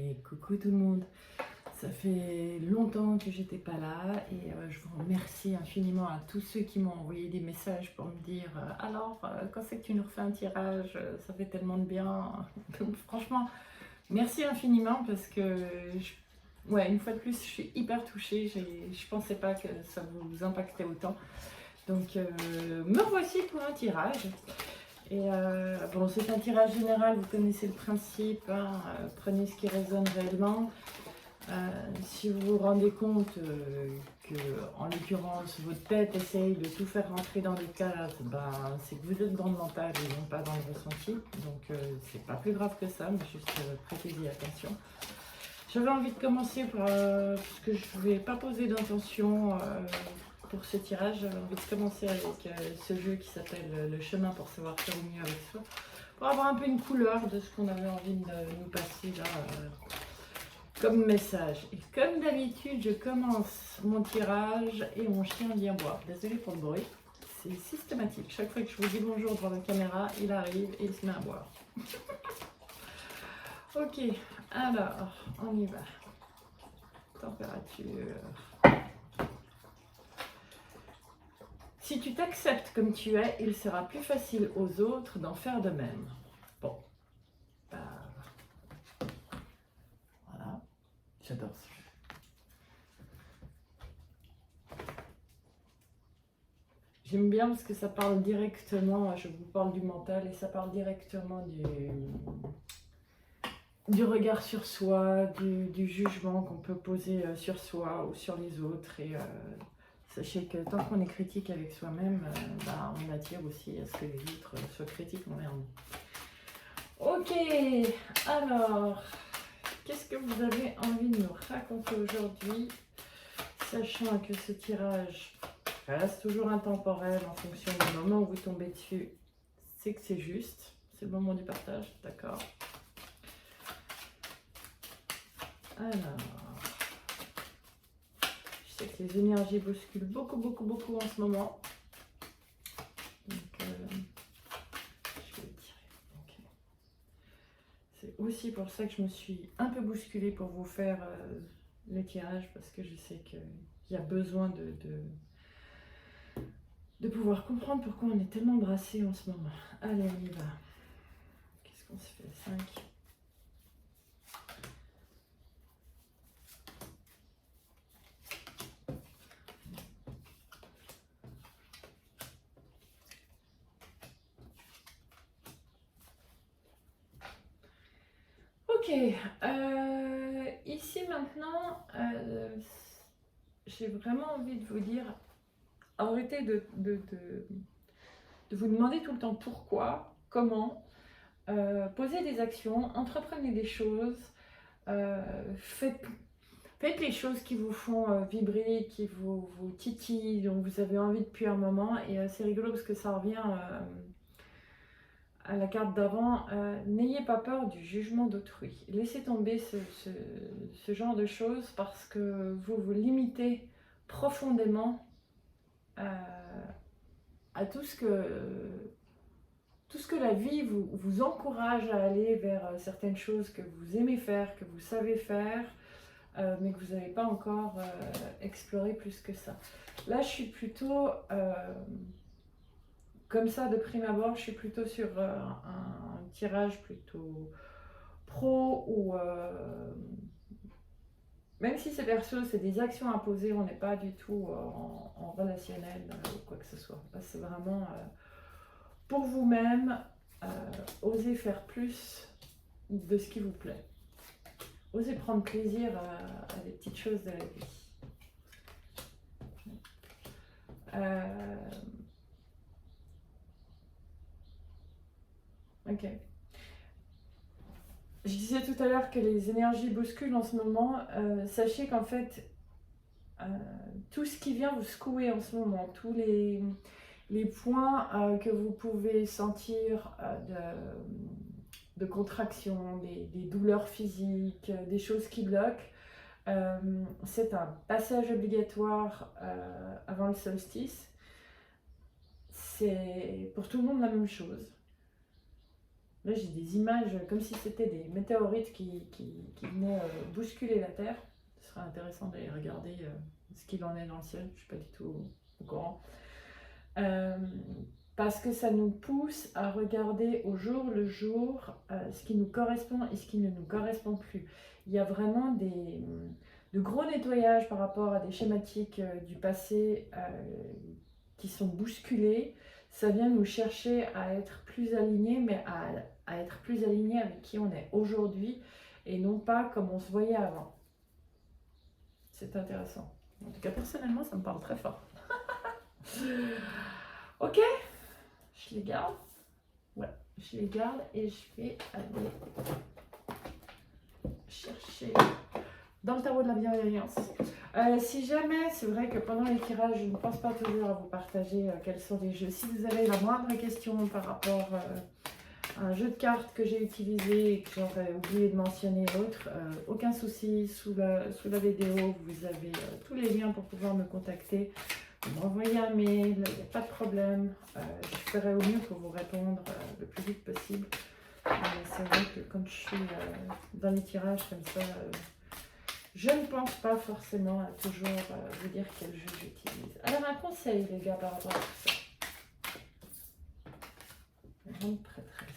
Et coucou tout le monde, ça fait longtemps que j'étais pas là et je vous remercie infiniment à tous ceux qui m'ont envoyé des messages pour me dire quand c'est que tu nous refais un tirage, ça fait tellement de bien. Donc franchement, merci infiniment parce que ouais, une fois de plus, je suis hyper touchée, je pensais pas que ça vous impactait autant. Donc me voici pour un tirage. Et bon, c'est un tirage général, vous connaissez le principe, hein, prenez ce qui résonne réellement. Si vous vous rendez compte que, en l'occurrence, votre tête essaye de tout faire rentrer dans les cases, ben, c'est que vous êtes dans le mental et non pas dans le ressenti. Donc, c'est pas plus grave que ça, mais juste prêtez-y attention. J'avais envie de commencer parce que je ne vais pas poser d'intention pour ce tirage. J'avais envie de commencer avec ce jeu qui s'appelle Le chemin pour savoir faire au mieux avec soi, pour avoir un peu une couleur de ce qu'on avait envie de nous passer là comme message. Et comme d'habitude, je commence mon tirage et mon chien vient boire. Désolée pour le bruit, c'est systématique. Chaque fois que je vous dis bonjour devant la caméra, il arrive et il se met à boire. Ok, alors, on y va. Température. Si tu t'acceptes comme tu es, il sera plus facile aux autres d'en faire de même. Bon. Voilà. J'adore ce jeu. J'aime bien parce que ça parle directement, je vous parle du mental et ça parle directement du regard sur soi, du jugement qu'on peut poser sur soi ou sur les autres. Et sachez que tant qu'on est critique avec soi-même, on attire aussi à ce que les autres soient critiques envers nous. Ok, alors, qu'est-ce que vous avez envie de nous raconter aujourd'hui, sachant que ce tirage reste toujours intemporel en fonction du moment où vous tombez dessus, c'est que c'est juste, c'est le moment du partage, d'accord. Alors, je sais que les énergies bousculent beaucoup en ce moment. Donc, je vais tirer. Okay. C'est aussi pour ça que je me suis un peu bousculée pour vous faire le tirage, parce que je sais qu'il y a besoin de pouvoir comprendre pourquoi on est tellement brassé en ce moment. Allez, on y va. Qu'est-ce qu'on se fait? 5. Ok, ici maintenant, j'ai vraiment envie de vous dire, arrêtez de vous demander tout le temps pourquoi, comment, posez des actions, entreprenez des choses, faites les choses qui vous font vibrer, qui vous titillent, dont vous avez envie depuis un moment. Et c'est rigolo parce que ça revient à la carte d'avant, n'ayez pas peur du jugement d'autrui. Laissez tomber ce genre de choses parce que vous vous limitez profondément à tout ce que la vie vous encourage à aller vers certaines choses que vous aimez faire, que vous savez faire, mais que vous n'avez pas encore exploré plus que ça. Là, je suis plutôt... comme ça, de prime abord, je suis plutôt sur un tirage plutôt pro ou même si c'est perso, c'est des actions à poser, on n'est pas du tout en relationnel ou quoi que ce soit. Là, c'est vraiment pour vous-même, osez faire plus de ce qui vous plaît. Osez prendre plaisir à des petites choses de la vie. Ok. Je disais tout à l'heure que les énergies bousculent en ce moment. Sachez qu'en fait, tout ce qui vient vous secouer en ce moment, tous les points que vous pouvez sentir de contraction, des douleurs physiques, des choses qui bloquent, c'est un passage obligatoire avant le solstice. C'est pour tout le monde la même chose. Là, j'ai des images comme si c'était des météorites qui venaient bousculer la Terre. Ce serait intéressant d'aller regarder ce qu'il en est dans le ciel. Je ne suis pas du tout au courant. Parce que ça nous pousse à regarder au jour le jour ce qui nous correspond et ce qui ne nous correspond plus. Il y a vraiment de gros nettoyages par rapport à des schématiques du passé qui sont bousculés. Ça vient nous chercher à être plus alignés, mais à être plus alignés avec qui on est aujourd'hui et non pas comme on se voyait avant. C'est intéressant. En tout cas, personnellement, ça me parle très fort. Ok, je les garde. Ouais, je les garde et je vais aller chercher dans le tarot de la bienveillance. Si jamais, c'est vrai que pendant les tirages, je ne pense pas toujours à vous partager quels sont les jeux. Si vous avez la moindre question par rapport à un jeu de cartes que j'ai utilisé et que j'aurais oublié de mentionner l'autre, aucun souci, sous la vidéo, vous avez tous les liens pour pouvoir me contacter. Vous m'envoyez un mail, il n'y a pas de problème. Je ferai au mieux pour vous répondre le plus vite possible. C'est vrai que quand je suis dans les tirages comme ça, je ne pense pas forcément à toujours vous dire quel jeu j'utilise. Alors un conseil les gars par rapport à tout ça. La grande prêtresse.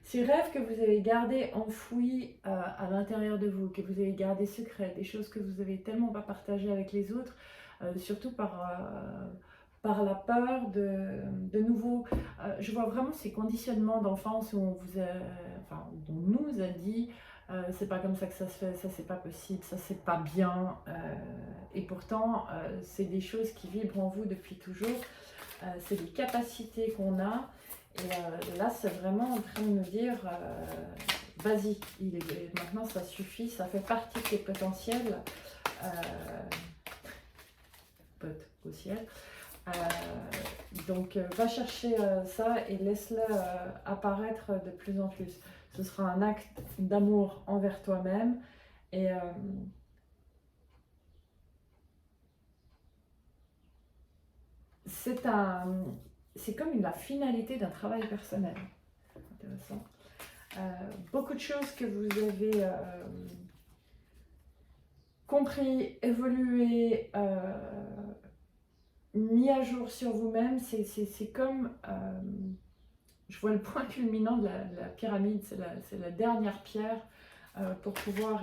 Ces rêves que vous avez gardés enfouis à l'intérieur de vous, que vous avez gardés secrets, des choses que vous avez tellement pas partagées avec les autres, surtout par la peur de nouveau. Je vois vraiment ces conditionnements d'enfance où on nous a dit c'est pas comme ça que ça se fait, ça c'est pas possible, ça c'est pas bien. Et pourtant, c'est des choses qui vibrent en vous depuis toujours. C'est des capacités qu'on a. Et là, c'est vraiment en train de nous dire vas-y, maintenant ça suffit, ça fait partie de tes potentiels. Pote au ciel. Donc va chercher ça et laisse-le apparaître de plus en plus. Ce sera un acte d'amour envers toi-même et c'est comme la finalité d'un travail personnel. Intéressant. Beaucoup de choses que vous avez compris, évolué, mis à jour sur vous-même, c'est comme, je vois le point culminant de la pyramide, c'est la dernière pierre pour pouvoir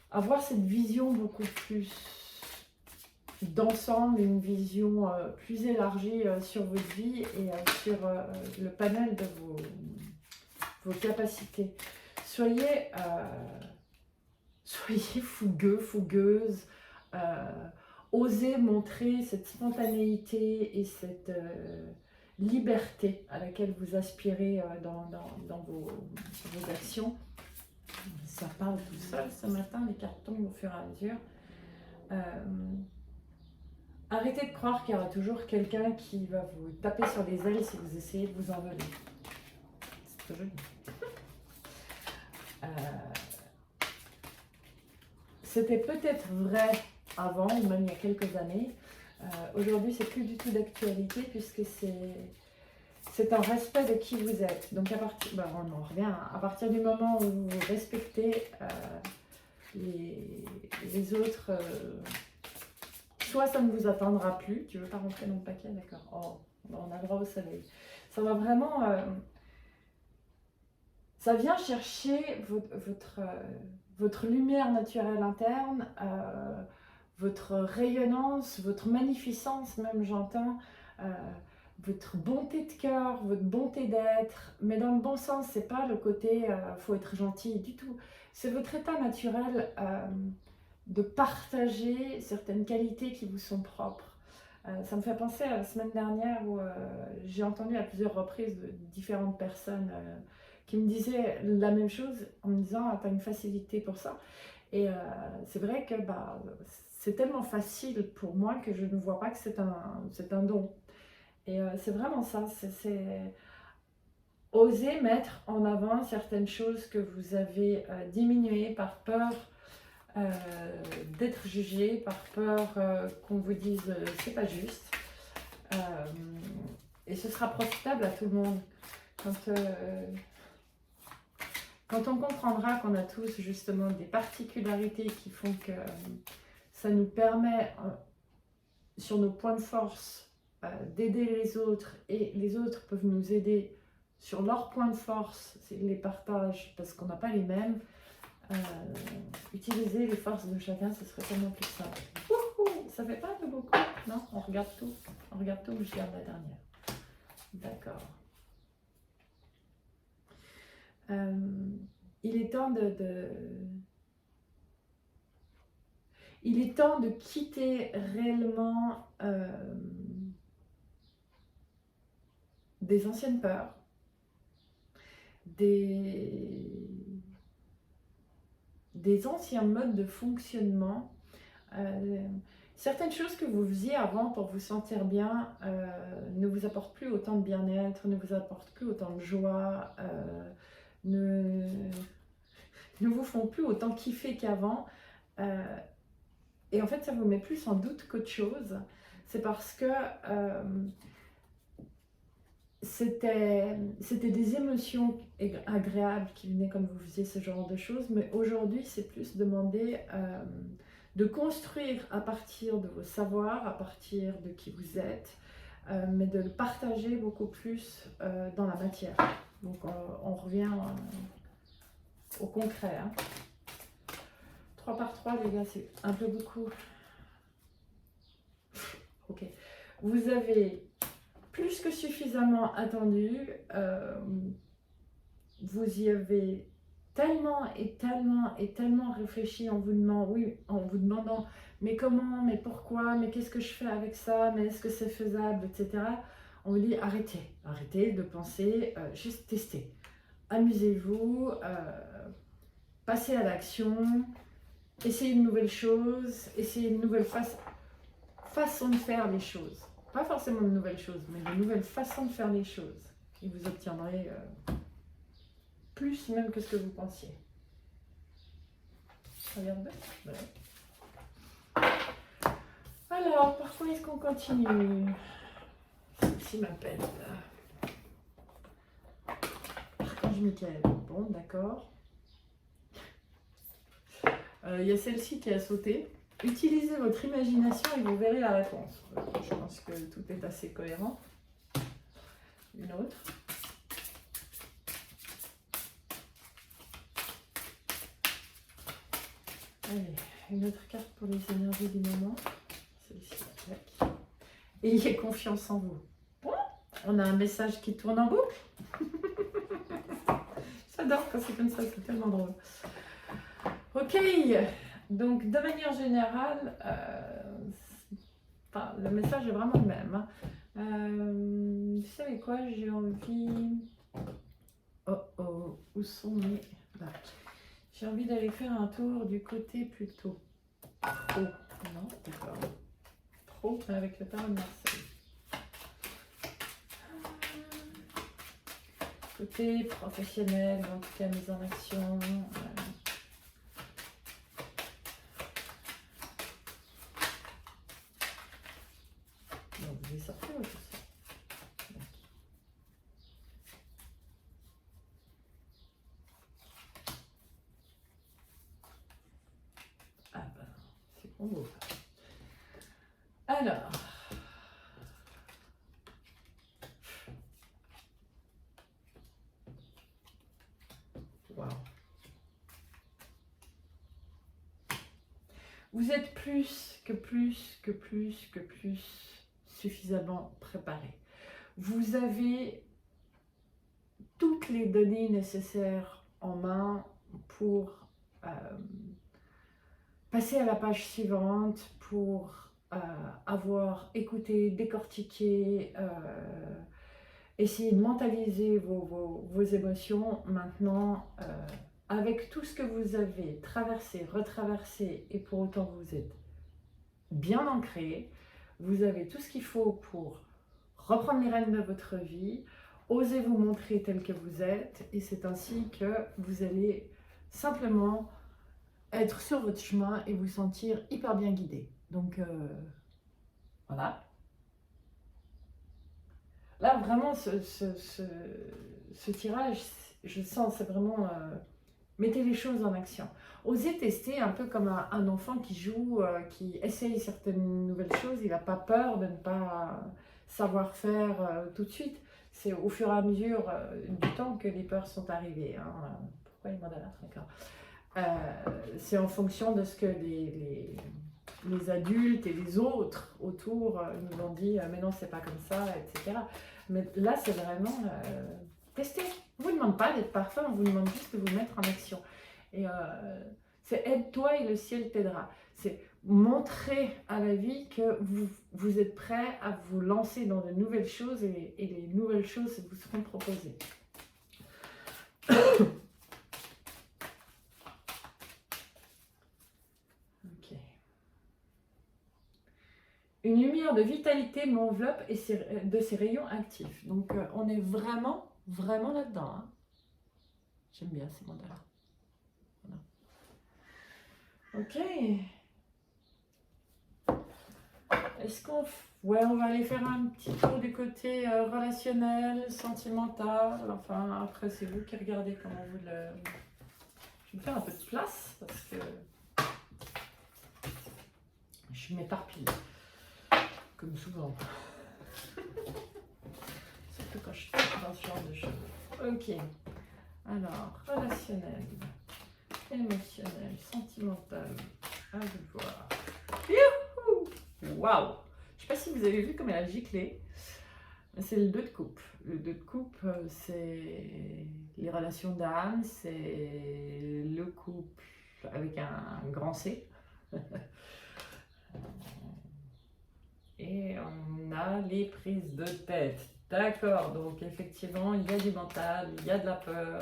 avoir cette vision beaucoup plus d'ensemble, une vision plus élargie sur votre vie et sur le panel de vos capacités. Soyez fougueux, fougueuses, osez montrer cette spontanéité et cette liberté à laquelle vous aspirez dans vos actions. Ça parle tout seul ce matin, les cartes tombent au fur et à mesure. Arrêtez de croire qu'il y aura toujours quelqu'un qui va vous taper sur les ailes si vous essayez de vous envoler. C'est très joli. C'était peut-être vrai avant, ou même il y a quelques années. Aujourd'hui, c'est plus du tout d'actualité puisque c'est un respect de qui vous êtes. Donc, on en revient. À partir du moment où vous respectez les autres, soit ça ne vous attendra plus. Tu veux pas rentrer dans le paquet, d'accord. Oh, on a le droit au soleil. Ça va vraiment. Ça vient chercher votre lumière naturelle interne, votre rayonnance, votre magnificence, même j'entends, votre bonté de cœur, votre bonté d'être, mais dans le bon sens, c'est pas le côté faut être gentil du tout. C'est votre état naturel de partager certaines qualités qui vous sont propres. Ça me fait penser à la semaine dernière où j'ai entendu à plusieurs reprises de différentes personnes qui me disaient la même chose en me disant ah, tu as une facilité pour ça. Et c'est vrai que c'est tellement facile pour moi que je ne vois pas que c'est un don. Et c'est vraiment ça, c'est oser mettre en avant certaines choses que vous avez diminuées par peur d'être jugé, par peur qu'on vous dise c'est pas juste. Et ce sera profitable à tout le monde. Quand on comprendra qu'on a tous justement des particularités qui font que ça nous permet, sur nos points de force, d'aider les autres, et les autres peuvent nous aider sur leurs points de force, s'ils les partagent parce qu'on n'a pas les mêmes, utiliser les forces de chacun, ce serait tellement plus simple. Wouhou, ça fait pas un peu beaucoup? Non, on regarde tout. On regarde tout, mais je garde la dernière. D'accord. Il est temps il est temps de quitter réellement des anciennes peurs, des anciens modes de fonctionnement. Certaines choses que vous faisiez avant pour vous sentir bien ne vous apportent plus autant de bien-être, ne vous apportent plus autant de joie, ne vous font plus autant kiffer qu'avant. Et en fait, ça vous met plus en doute qu'autre chose. C'est parce que c'était des émotions agréables qui venaient quand vous faisiez ce genre de choses. Mais aujourd'hui, c'est plus demander de construire à partir de vos savoirs, à partir de qui vous êtes, mais de le partager beaucoup plus dans la matière. Donc on revient au concret. 3 par 3, les gars, c'est un peu beaucoup. Ok. Vous avez plus que suffisamment attendu. Vous y avez tellement et tellement réfléchi en vous demandant mais comment, mais pourquoi, mais qu'est-ce que je fais avec ça, mais est-ce que c'est faisable, etc. On vous dit arrêtez de penser, juste testez. Amusez-vous, passez à l'action, essayez une nouvelle chose, essayez une nouvelle façon de faire les choses. Pas forcément de nouvelles choses, mais de nouvelles façons de faire les choses. Et vous obtiendrez plus même que ce que vous pensiez. Regardez. Voilà. Alors, par quoi est-ce qu'on continue? Celle-ci m'appelle. Archange Michael. Bon, d'accord. Il y a celle-ci qui a sauté. Utilisez votre imagination et vous verrez la réponse. Je pense que tout est assez cohérent. Une autre. Allez, une autre carte pour les énergies du moment. Celle-ci, avec. Ayez confiance en vous. Bon, on a un message qui tourne en boucle. J'adore quand c'est comme ça, c'est tellement drôle. Ok, donc de manière générale, le message est vraiment le même. Vous savez quoi, j'ai envie... où sont mes... Là. J'ai envie d'aller faire un tour du côté plutôt pro. Non, d'accord. Pro avec le tarot de Marseille. Côté professionnel, en tout cas mise en action. Donc, vous allez sortir tout ça. Ah ben, c'est pour vous. Alors. Wow. Vous êtes plus que suffisamment préparé. Vous avez toutes les données nécessaires en main pour passer à la page suivante, pour avoir écouté, décortiqué, essayer de mentaliser vos émotions. Maintenant, avec tout ce que vous avez traversé, retraversé, et pour autant vous êtes bien ancré, vous avez tout ce qu'il faut pour reprendre les rênes de votre vie, oser vous montrer tel que vous êtes, et c'est ainsi que vous allez simplement être sur votre chemin et vous sentir hyper bien guidé. Donc voilà. Là, vraiment, ce tirage, je sens, c'est vraiment... mettez les choses en action. Osez tester un peu comme un enfant qui joue, qui essaye certaines nouvelles choses. Il n'a pas peur de ne pas savoir faire tout de suite. C'est au fur et à mesure du temps que les peurs sont arrivées. Hein. Pourquoi il m'en a là, d'accord. C'est en fonction de ce que les adultes et les autres autour nous ont dit, mais non, c'est pas comme ça, etc. Mais là, c'est vraiment tester. On ne vous demande pas d'être parfait, on vous demande juste de vous mettre en action. Et c'est aide-toi et le ciel t'aidera. C'est montrer à la vie que vous êtes prêt à vous lancer dans de nouvelles choses et les nouvelles choses vous seront proposées. Une lumière de vitalité m'enveloppe et de ses rayons actifs. Donc on est vraiment là-dedans. Hein. J'aime bien ces mandalas. Voilà. Ok. Est-ce qu'on... Ouais, on va aller faire un petit tour du côté relationnel, sentimental. Enfin, après, c'est vous qui regardez comment vous le... Je vais me faire un peu de place parce que je m'éparpille. Comme souvent. Surtout quand je suis dans ce genre de choses. Ok. Alors, relationnel, émotionnel, sentimental. À vous voir. Youhou! Waouh! Je ne sais pas si vous avez vu comme elle a giclé. C'est le 2 de coupe. Le 2 de coupe, c'est les relations d'âme, c'est le couple avec un grand C. Et on a les prises de tête. D'accord, donc effectivement, il y a du mental, il y a de la peur.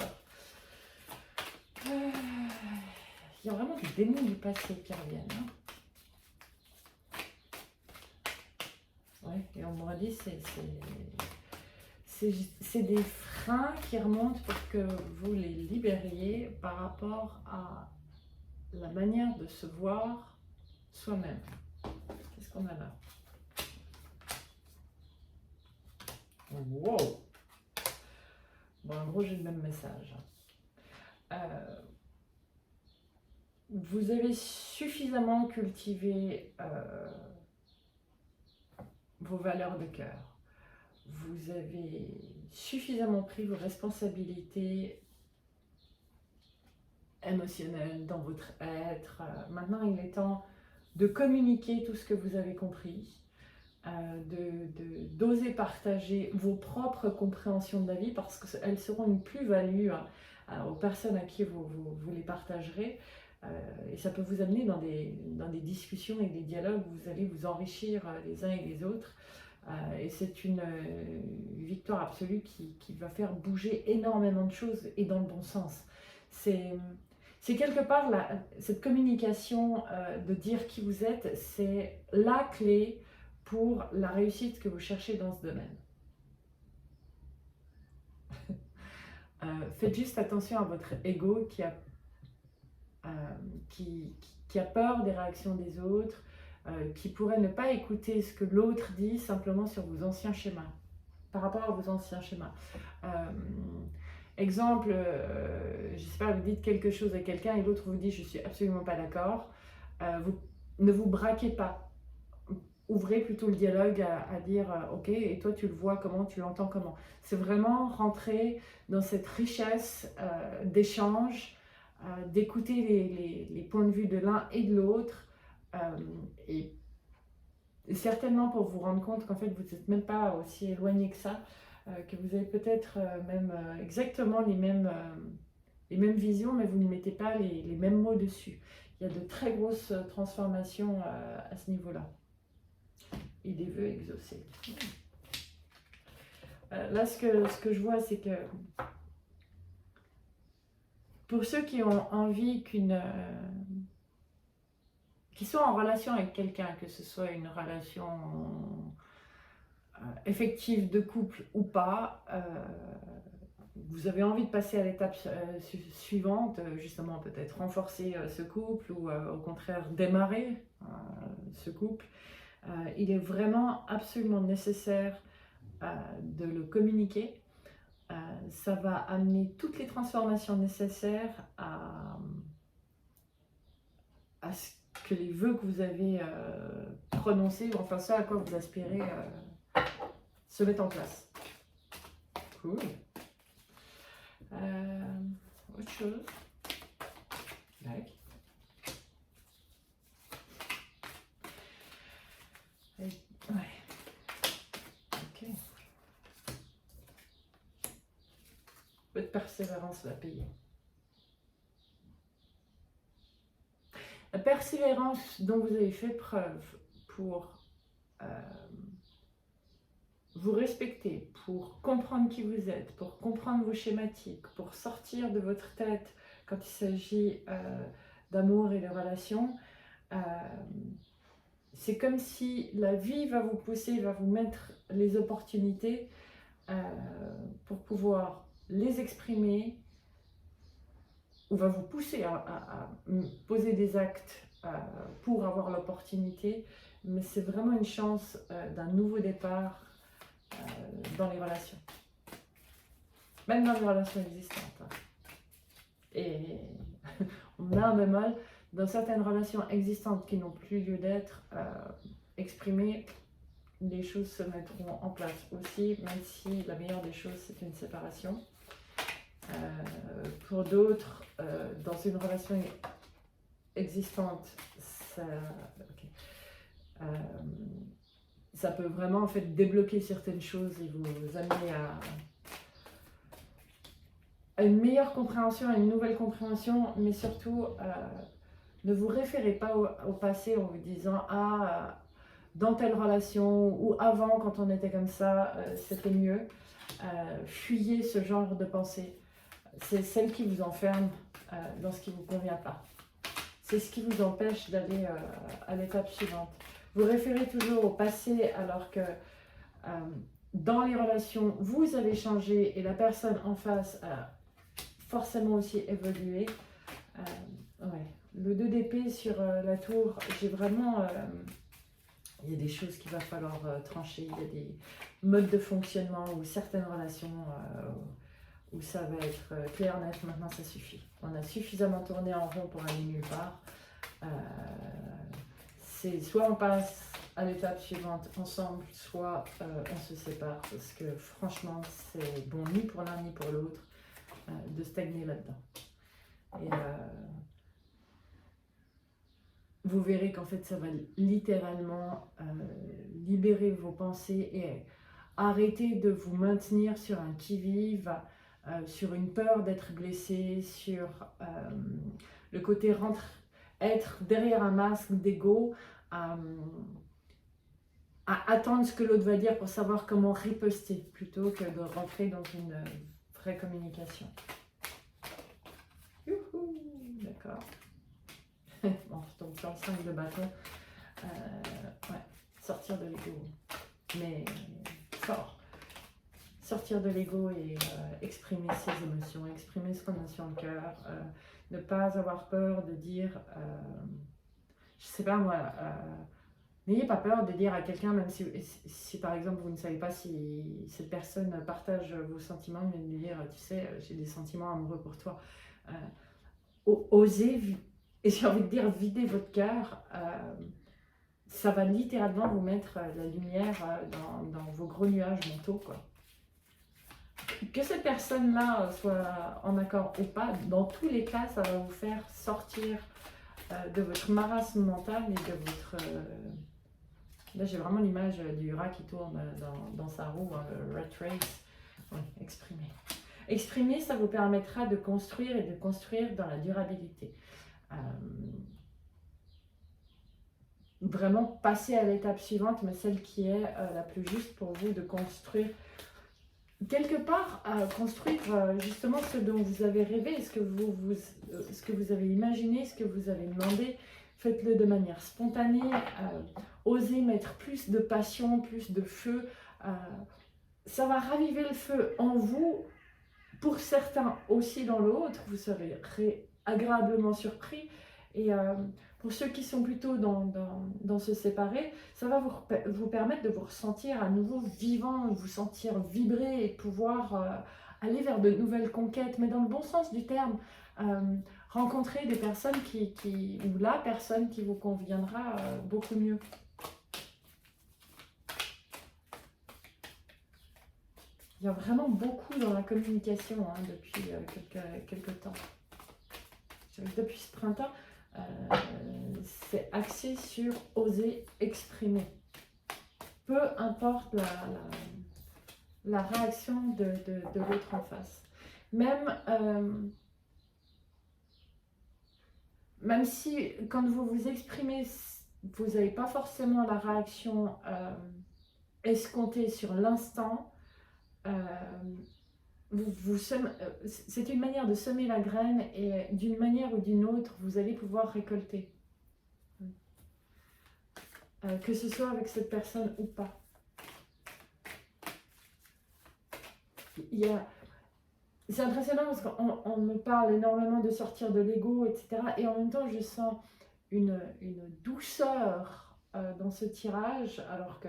Il y a vraiment des démons du passé qui reviennent. Hein. Ouais, et on m'aurait dit c'est des freins qui remontent pour que vous les libériez par rapport à la manière de se voir soi-même. Qu'est-ce qu'on a là? Wow! Bon, en gros, j'ai le même message. Vous avez suffisamment cultivé vos valeurs de cœur. Vous avez suffisamment pris vos responsabilités émotionnelles dans votre être. Maintenant, il est temps de communiquer tout ce que vous avez compris, d'oser partager vos propres compréhensions de la vie parce qu'elles seront une plus-value aux personnes à qui vous les partagerez. Et ça peut vous amener dans des discussions et des dialogues où vous allez vous enrichir les uns et les autres. Et c'est une victoire absolue qui va faire bouger énormément de choses et dans le bon sens. C'est quelque part, cette communication de dire qui vous êtes, c'est la clé pour la réussite que vous cherchez dans ce domaine. Faites juste attention à votre ego qui a peur des réactions des autres, qui pourrait ne pas écouter ce que l'autre dit simplement sur vos anciens schémas, par rapport à vos anciens schémas. Exemple, je ne sais pas, vous dites quelque chose à quelqu'un et l'autre vous dit « je suis absolument pas d'accord », ne vous braquez pas. Ouvrez plutôt le dialogue à dire « ok, et toi tu le vois comment, tu l'entends comment ?» C'est vraiment rentrer dans cette richesse d'échange, d'écouter les points de vue de l'un et de l'autre, et certainement pour vous rendre compte qu'en fait vous n'êtes même pas aussi éloigné que ça, que vous avez peut-être même exactement les mêmes visions, mais vous ne mettez pas les mêmes mots dessus. Il y a de très grosses transformations à ce niveau-là. Et des vœux exaucés. Là, ce que je vois, c'est que pour ceux qui ont envie qui sont en relation avec quelqu'un, que ce soit une relation effective de couple ou pas, vous avez envie de passer à l'étape suivante, justement peut-être renforcer ce couple ou au contraire démarrer ce couple, il est vraiment absolument nécessaire de le communiquer. Ça va amener toutes les transformations nécessaires à ce que les vœux que vous avez prononcés, ou enfin ça à quoi vous aspirez, se mettent en place. Cool. Autre chose. Like. Ouais. Ok. Votre persévérance va payer. La persévérance dont vous avez fait preuve pour vous respecter, pour comprendre qui vous êtes, pour comprendre vos schématiques, pour sortir de votre tête quand il s'agit d'amour et de relations, c'est comme si la vie va vous pousser, va vous mettre les opportunités pour pouvoir les exprimer, ou va vous pousser à poser des actes pour avoir l'opportunité, mais c'est vraiment une chance d'un nouveau départ dans les relations, même dans les relations existantes. Et on a un bémol, dans certaines relations existantes qui n'ont plus lieu d'être exprimées, les choses se mettront en place aussi, même si la meilleure des choses c'est une séparation. Pour d'autres, dans une relation existante, ça peut vraiment en fait débloquer certaines choses et vous amener à une meilleure compréhension, à une nouvelle compréhension, mais surtout ne vous référez pas au passé en vous disant dans telle relation ou avant quand on était comme ça c'était mieux. Fuyez ce genre de pensée. C'est celle qui vous enferme dans ce qui ne vous convient pas. C'est ce qui vous empêche d'aller à l'étape suivante. Vous référez toujours au passé alors que dans les relations, vous avez changé et la personne en face a forcément aussi évolué. Ouais. Le 2 d'épée sur la tour, j'ai vraiment... il y a des choses qu'il va falloir trancher, il y a des modes de fonctionnement ou certaines relations où ça va être clair, net, maintenant ça suffit. On a suffisamment tourné en rond pour aller nulle part. C'est soit on passe à l'étape suivante ensemble, soit on se sépare, parce que franchement c'est bon ni pour l'un ni pour l'autre de stagner là-dedans. Et vous verrez qu'en fait ça va littéralement libérer vos pensées et arrêter de vous maintenir sur un qui-vive, sur une peur d'être blessé, sur le côté être derrière un masque d'ego, à attendre ce que l'autre va dire pour savoir comment riposter, plutôt que de rentrer dans une vraie communication. Youhou, d'accord. Bon, donc sur le 5 de bâton, ouais, sortir de l'ego, mais fort. Sortir de l'ego et exprimer ses émotions, exprimer ce qu'on a sur le cœur, ne pas avoir peur de dire, je sais pas moi, n'ayez pas peur de dire à quelqu'un, même si par exemple vous ne savez pas si cette personne partage vos sentiments, mais de lui dire, tu sais, j'ai des sentiments amoureux pour toi. Osez, et j'ai envie de dire, vider votre cœur, ça va littéralement vous mettre la lumière dans vos gros nuages mentaux, quoi. Que cette personne-là soit en accord ou pas, dans tous les cas, ça va vous faire sortir de votre marasme mental et de votre... Là, j'ai vraiment l'image du rat qui tourne dans sa roue, hein, le rat race. Oui, exprimer. Exprimer, ça vous permettra de construire et de construire dans la durabilité. Vraiment passer à l'étape suivante, mais celle qui est la plus juste pour vous, de construire quelque part, construire justement ce dont vous avez rêvé, ce que vous avez imaginé, ce que vous avez demandé. Faites-le de manière spontanée, osez mettre plus de passion, plus de feu. Ça va raviver le feu en vous Pour certains aussi dans l'autre, vous serez agréablement surpris. Et pour ceux qui sont plutôt dans se séparer, ça va vous permettre de vous ressentir à nouveau vivant, vous sentir vibrer et pouvoir aller vers de nouvelles conquêtes, mais dans le bon sens du terme. Rencontrer des personnes ou la personne qui vous conviendra beaucoup mieux. Il y a vraiment beaucoup dans la communication depuis quelques temps. Depuis ce printemps, c'est axé sur oser exprimer. Peu importe la réaction de l'autre en face. Même si quand vous vous exprimez, vous n'avez pas forcément la réaction escomptée sur l'instant, c'est une manière de semer la graine et d'une manière ou d'une autre, vous allez pouvoir récolter. Que ce soit avec cette personne ou pas. C'est impressionnant parce qu'on me parle énormément de sortir de l'ego, etc. Et en même temps, je sens une douceur dans ce tirage, alors que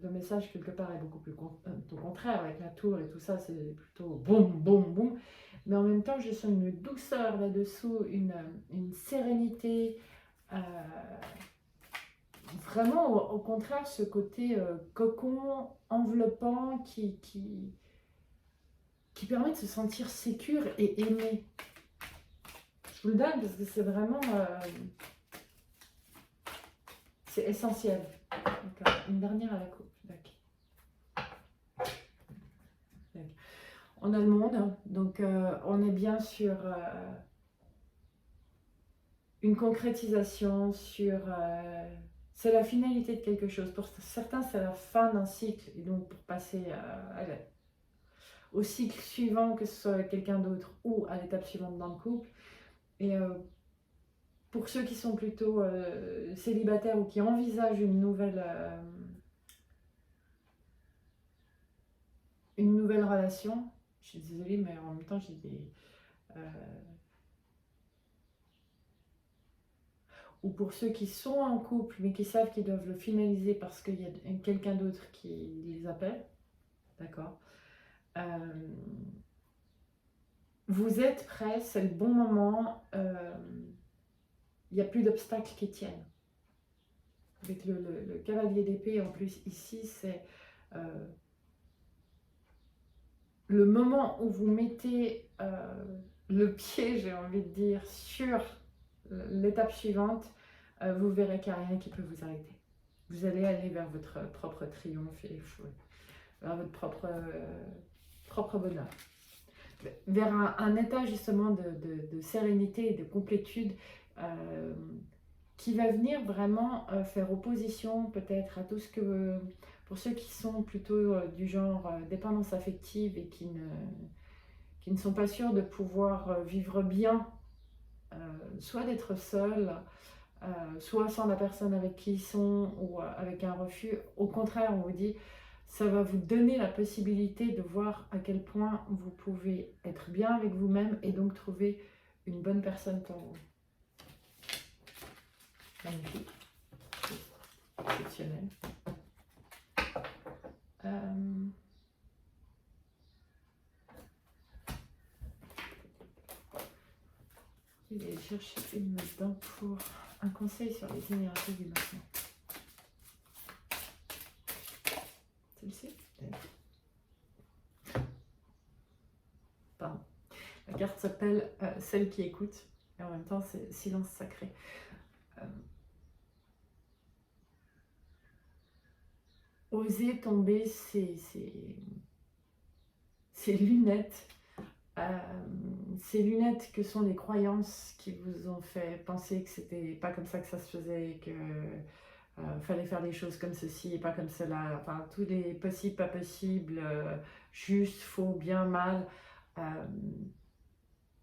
le message quelque part est beaucoup plus au contraire, avec la tour et tout ça, c'est plutôt boum, boum, boum. Mais en même temps, je sens une douceur là-dessous, une sérénité, vraiment au contraire, ce côté cocon, enveloppant, qui permet de se sentir sécure et aimé. Je vous le donne parce que c'est vraiment... c'est essentiel. D'accord. Une dernière à la coupe. On a le monde, donc on est bien sur une concrétisation, sur... c'est la finalité de quelque chose. Pour certains, c'est la fin d'un cycle. Et donc, pour passer au cycle suivant, que ce soit avec quelqu'un d'autre ou à l'étape suivante dans le couple. Et pour ceux qui sont plutôt célibataires ou qui envisagent une nouvelle relation, je suis désolée, mais en même temps, j'ai des... ou pour ceux qui sont en couple, mais qui savent qu'ils doivent le finaliser parce qu'il y a quelqu'un d'autre qui les appelle, d'accord, vous êtes prêts, c'est le bon moment, il n'y a plus d'obstacles qui tiennent. Avec le cavalier d'épée, en plus, ici, c'est le moment où vous mettez le pied, j'ai envie de dire, sur l'étape suivante, vous verrez qu'il n'y a rien qui peut vous arrêter. Vous allez aller vers votre propre triomphe et vers votre propre bonheur. Vers un état justement de sérénité et de complétude qui va venir vraiment faire opposition peut-être à tout ce que... Pour ceux qui sont plutôt du genre dépendance affective et qui ne sont pas sûrs de pouvoir vivre bien, soit d'être seuls, soit sans la personne avec qui ils sont ou avec un refus. Au contraire, on vous dit, ça va vous donner la possibilité de voir à quel point vous pouvez être bien avec vous-même et donc trouver une bonne personne pour vous. Magnifique. Exceptionnel. Je vais chercher une là-dedans pour un conseil sur les énergies du maintenant. Celle-ci? Pardon. La carte s'appelle Celle qui écoute et en même temps c'est Silence sacré. Oser tomber ces lunettes. Ces lunettes que sont les croyances qui vous ont fait penser que c'était pas comme ça que ça se faisait, que fallait faire des choses comme ceci et pas comme cela, enfin tous les possibles, pas possibles, juste, faux, bien, mal.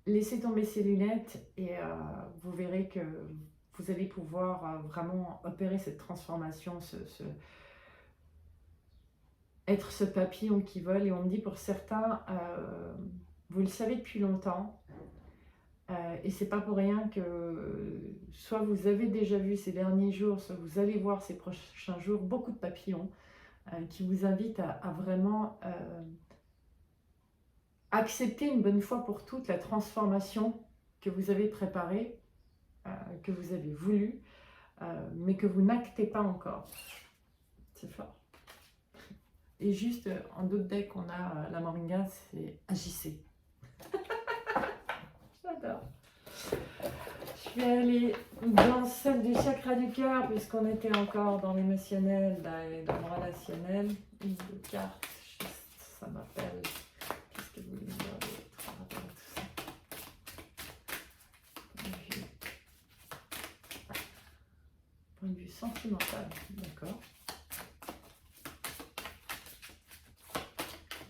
Laissez tomber ces lunettes et vous verrez que vous allez pouvoir vraiment opérer cette transformation, être ce papillon qui vole. Et on me dit pour certains, vous le savez depuis longtemps. Et c'est pas pour rien que soit vous avez déjà vu ces derniers jours, soit vous allez voir ces prochains jours beaucoup de papillons qui vous invitent à vraiment accepter une bonne fois pour toutes la transformation que vous avez préparée, que vous avez voulu, mais que vous n'actez pas encore. C'est fort. Et juste en d'autres decks, on a la moringa, c'est agissez. J'adore. Je vais aller dans celle du chakra du cœur, puisqu'on était encore dans l'émotionnel et dans le relationnel. Une de cartes, juste, ça m'appelle. Qu'est-ce que vous voulez me dire d'autre par rapport à tout ça? Point de vue sentimental, d'accord.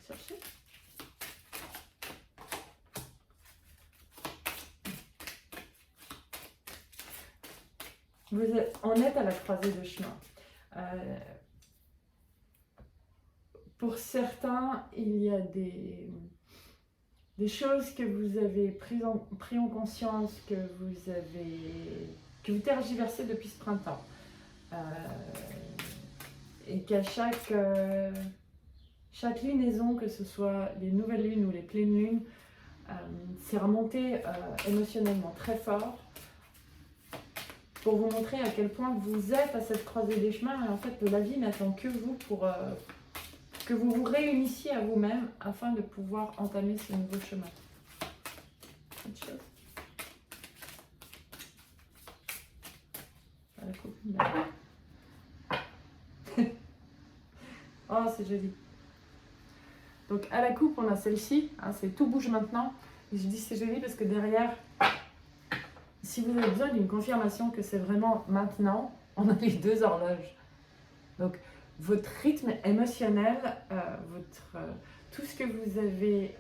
Chercher. On est à la croisée de chemin. Pour certains, il y a des choses que vous avez pris en conscience, que vous tergiversez depuis ce printemps. Et qu'à chaque lunaison, que ce soit les nouvelles lunes ou les pleines lunes, c'est remonté émotionnellement très fort pour vous montrer à quel point vous êtes à cette croisée des chemins. Et en fait, la vie n'attend que vous pour que vous vous réunissiez à vous-même afin de pouvoir entamer ce nouveau chemin. Autre chose. À la coupe. Oh, c'est joli. Donc à la coupe, on a celle-ci. Hein, c'est tout bouge maintenant. Et je dis c'est joli parce que derrière, si vous avez besoin d'une confirmation que c'est vraiment maintenant, on a les deux horloges. Donc votre rythme émotionnel, tout ce que vous avez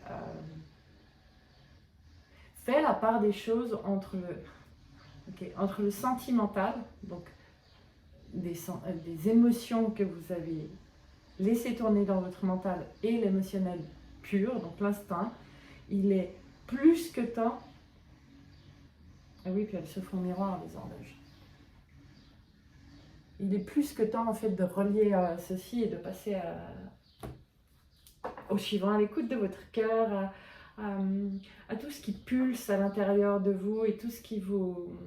fait la part des choses entre le sentimental, donc des émotions que vous avez laissées tourner dans votre mental, et l'émotionnel pur, donc l'instinct, il est plus que temps. Ah oui, puis elles se font miroir, les horloges. Il est plus que temps en fait de relier ceci et de passer au suivant, à l'écoute de votre cœur, à tout ce qui pulse à l'intérieur de vous et tout ce qui vous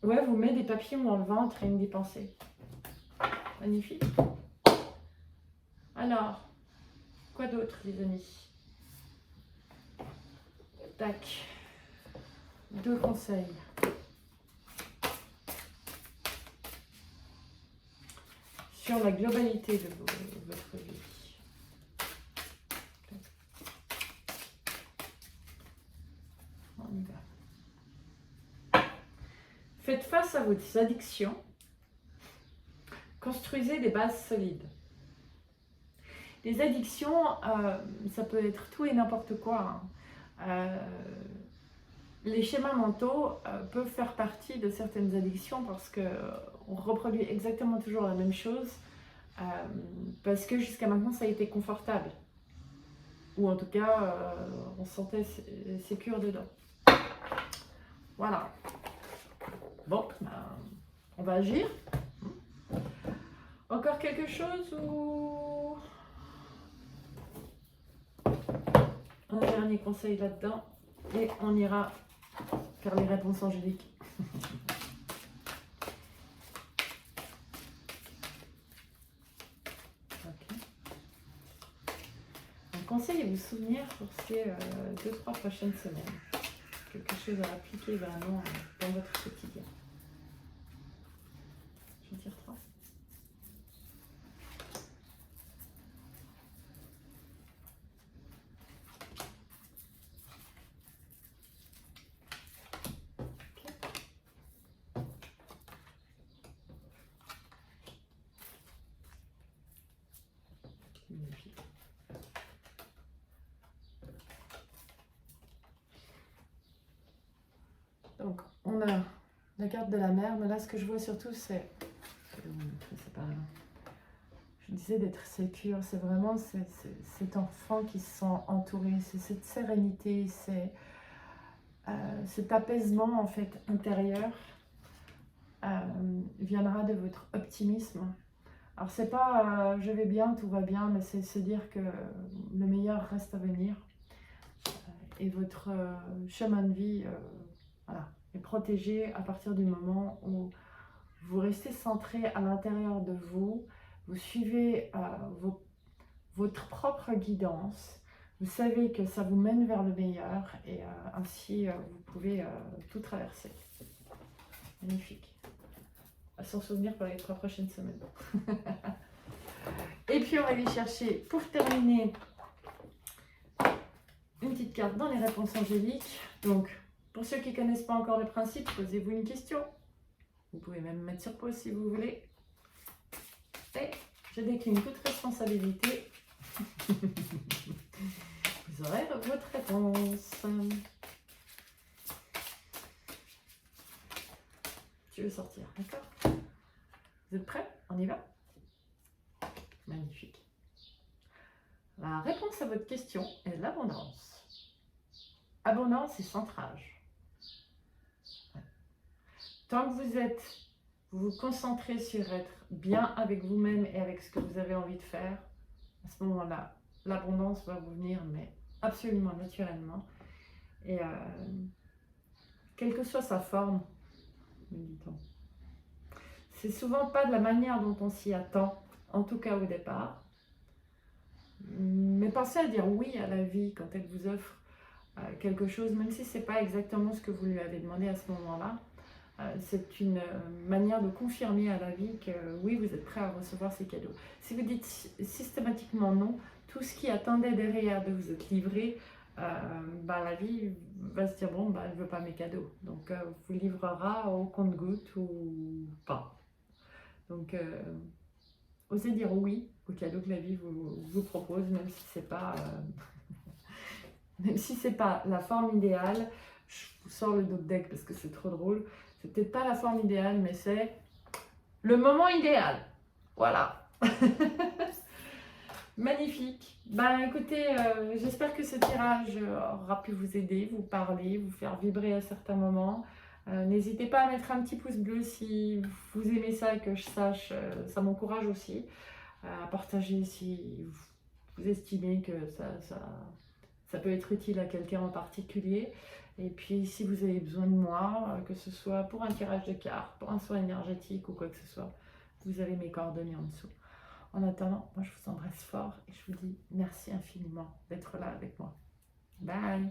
met des papillons dans le ventre et une des pensées. Magnifique. Alors, quoi d'autre les amis? Tac. 2 conseils. Sur la globalité de votre vie. On y va. Faites face à vos addictions. Construisez des bases solides. Les addictions, ça peut être tout et n'importe quoi. Les schémas mentaux peuvent faire partie de certaines addictions parce qu'on reproduit exactement toujours la même chose parce que jusqu'à maintenant ça a été confortable. Ou en tout cas, on se sentait sécure dedans. Voilà. Bon, on va agir. Encore quelque chose ou un dernier conseil là-dedans et on ira faire les réponses angéliques. Okay. Un conseil à vous souvenir pour ces 2-3 prochaines semaines. Quelque chose à appliquer vraiment dans votre quotidien. Je tire 3. Donc, on a la carte de la mer, mais là, ce que je vois surtout, c'est pas disais d'être sécure, c'est vraiment cet enfant qui se sent entouré, c'est cette sérénité, c'est cet apaisement en fait intérieur viendra de votre optimisme. Alors c'est pas je vais bien, tout va bien, mais c'est se dire que le meilleur reste à venir et votre chemin de vie voilà, est protégé à partir du moment où vous restez centré à l'intérieur de vous, vous suivez votre propre guidance, vous savez que ça vous mène vers le meilleur et ainsi vous pouvez tout traverser. Magnifique. À s'en souvenir pour les 3 prochaines semaines. Et puis on va aller chercher, pour terminer, une petite carte dans les réponses angéliques. Donc, pour ceux qui ne connaissent pas encore le principe, posez-vous une question. Vous pouvez même mettre sur pause si vous voulez. Et je décline toute responsabilité. Vous aurez votre réponse. Tu veux sortir, d'accord? Vous êtes prêts? On y va? Magnifique. La réponse à votre question est l'abondance. Abondance et centrage. Tant que vous vous concentrez sur être bien avec vous-même et avec ce que vous avez envie de faire, à ce moment-là, l'abondance va vous venir, mais absolument naturellement. Et quelle que soit sa forme, c'est souvent pas de la manière dont on s'y attend, en tout cas au départ. Mais pensez à dire oui à la vie quand elle vous offre quelque chose, même si ce n'est pas exactement ce que vous lui avez demandé à ce moment-là. C'est une manière de confirmer à la vie que oui, vous êtes prêt à recevoir ces cadeaux. Si vous dites systématiquement non, tout ce qui attendait derrière de vous être livré, la vie va se dire bon, elle ne veut pas mes cadeaux. Donc, vous livrera au compte-gouttes ou pas. Donc, osez dire oui aux cadeaux que la vie vous propose, même si c'est pas, même si c'est pas la forme idéale. Je vous sors le dos de deck parce que c'est trop drôle. C'est peut-être pas la forme idéale, mais c'est le moment idéal. Voilà. Magnifique. Écoutez, j'espère que ce tirage aura pu vous aider, vous parler, vous faire vibrer à certains moments. N'hésitez pas à mettre un petit pouce bleu si vous aimez ça et que je sache, ça m'encourage aussi. À partager si vous estimez que ça peut être utile à quelqu'un en particulier. Et puis si vous avez besoin de moi, que ce soit pour un tirage de cartes, pour un soin énergétique ou quoi que ce soit, vous avez mes coordonnées en dessous. En attendant, moi je vous embrasse fort et je vous dis merci infiniment d'être là avec moi. Bye!